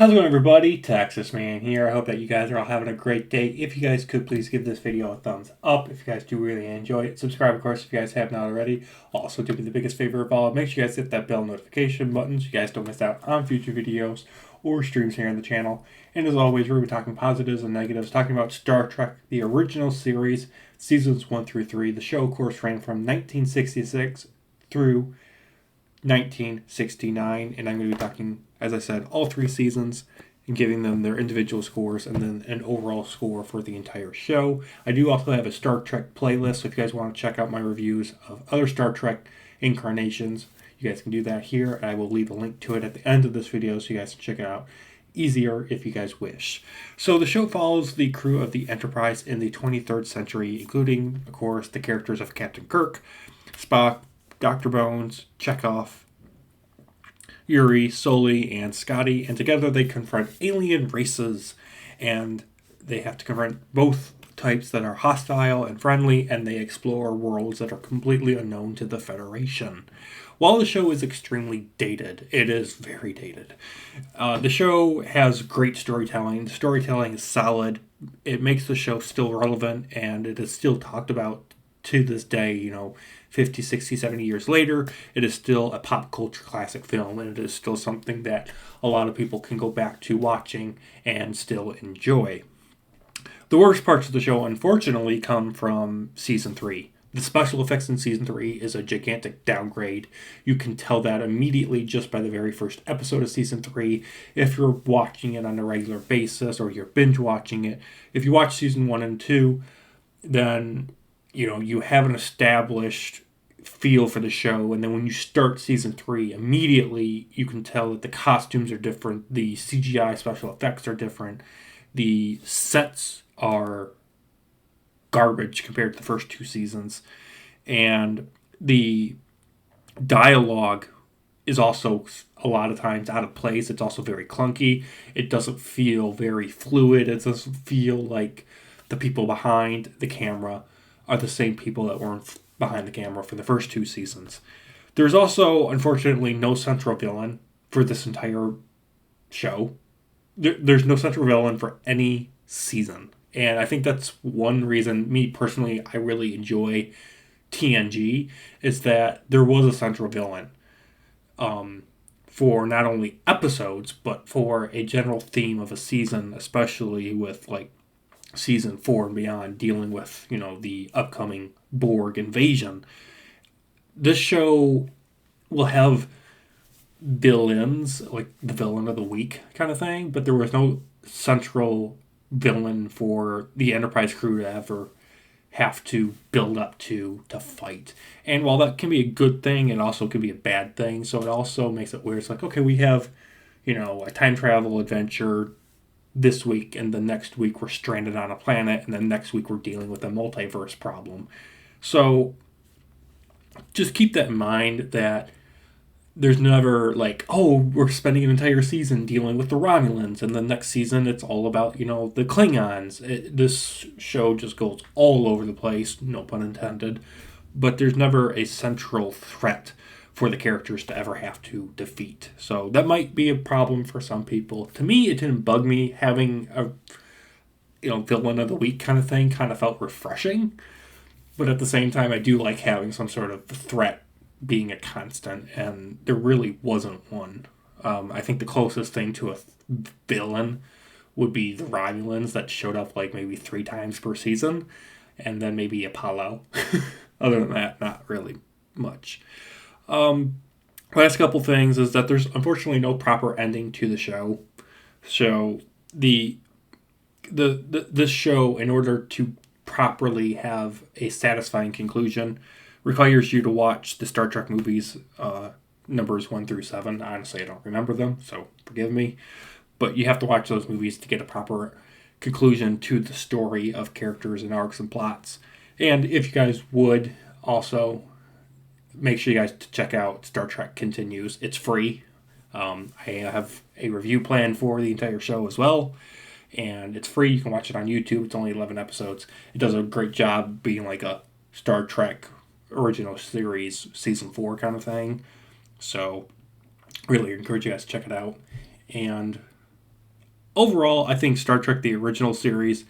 How's it going, everybody? Texas Man here. I hope that you guys are all having a great day. If you guys could please give this video a thumbs up if you guys do really enjoy it. Subscribe, of course, if you guys have not already. Also, do me the biggest favor of all, make sure you guys hit that bell notification button so you guys don't miss out on future videos or streams here on the channel. And as always, we're going to be talking positives and negatives, talking about Star Trek, the original series, seasons 1 through 3. The show, of course, ran from 1966 through 1969, and I'm going to be talking, as I said, all 3 seasons and giving them their individual scores and then an overall score for the entire show. I do also have a Star Trek playlist, so if you guys want to check out my reviews of other Star Trek incarnations, you guys can do that here. I will leave a link to it at the end of this video so you guys can check it out easier if you guys wish. So the show follows the crew of the Enterprise in the 23rd century, including, of course, the characters of Captain Kirk, Spock, Dr. Bones, Chekhov, Yuri, Soli, and Scotty, and together they confront alien races, and they have to confront both types that are hostile and friendly, and they explore worlds that are completely unknown to the Federation. While the show is extremely dated, it is very dated. The show has great storytelling. The storytelling is solid. It makes the show still relevant, and it is still talked about to this day, 50, 60, 70 years later. It is still a pop culture classic film, and it is still something that a lot of people can go back to watching and still enjoy. The worst parts of the show, unfortunately, come from season 3. The special effects in season 3 is a gigantic downgrade. You can tell that immediately just by the very first episode of season 3. If you're watching it on a regular basis or you're binge watching it, if you watch season 1 and 2, then you have an established feel for the show, and then when you start season 3, immediately you can tell that the costumes are different, the CGI special effects are different, the sets are garbage compared to the first 2 seasons, and the dialogue is also a lot of times out of place. It's also very clunky. It doesn't feel very fluid. It doesn't feel like the people behind the camera are the same people that were behind the camera for the first 2 seasons. There's also, unfortunately, no central villain for this entire show. There's no central villain for any season. And I think that's one reason, me personally, I really enjoy TNG, is that there was a central villain for not only episodes, but for a general theme of a season, especially with season 4 and beyond, dealing with the upcoming Borg invasion. This show will have villains, like the villain of the week kind of thing, but there was no central villain for the Enterprise crew to ever have to build up to fight. And while that can be a good thing, it also can be a bad thing. So it also makes it where it's like, okay, we have a time travel adventure this week, and the next week we're stranded on a planet, and then next week we're dealing with a multiverse problem. So just keep that in mind, that there's never we're spending an entire season dealing with the Romulans, and the next season it's all about the Klingons. This show just goes all over the place, no pun intended, but there's never a central threat for the characters to ever have to defeat. So that might be a problem for some people. To me, it didn't bug me. Having a villain of the week kind of thing kind of felt refreshing, but at the same time, I do like having some sort of threat being a constant, and there really wasn't one. I think the closest thing to a villain would be the Romulans, that showed up maybe 3 times per season, and then maybe Apollo. Other than that, not really much. Last couple things is that there's unfortunately no proper ending to the show. So this show, in order to properly have a satisfying conclusion, requires you to watch the Star Trek movies, numbers 1 through 7. Honestly, I don't remember them, so forgive me. But you have to watch those movies to get a proper conclusion to the story of characters and arcs and plots. And if you guys would also make sure you guys check out Star Trek Continues. It's free. I have a review plan for the entire show as well, and it's free. You can watch it on YouTube. It's only 11 episodes. It does a great job being like a Star Trek original series season 4 kind of thing. So really encourage you guys to check it out. And overall, I think Star Trek the original series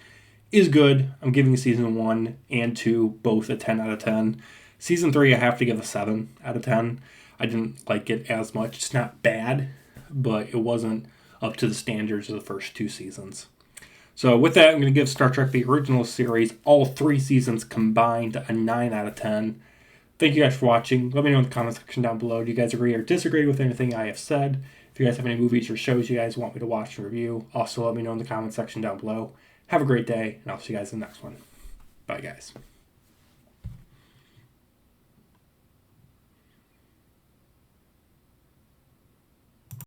is good. I'm giving season 1 and 2 both a 10 out of 10. Season 3, I have to give a 7 out of 10. I didn't like it as much. It's not bad, but it wasn't up to the standards of the first 2 seasons. So with that, I'm going to give Star Trek the original series, all 3 seasons combined, a 9 out of 10. Thank you guys for watching. Let me know in the comment section down below. Do you guys agree or disagree with anything I have said? If you guys have any movies or shows you guys want me to watch and review, also let me know in the comment section down below. Have a great day, and I'll see you guys in the next one. Bye, guys.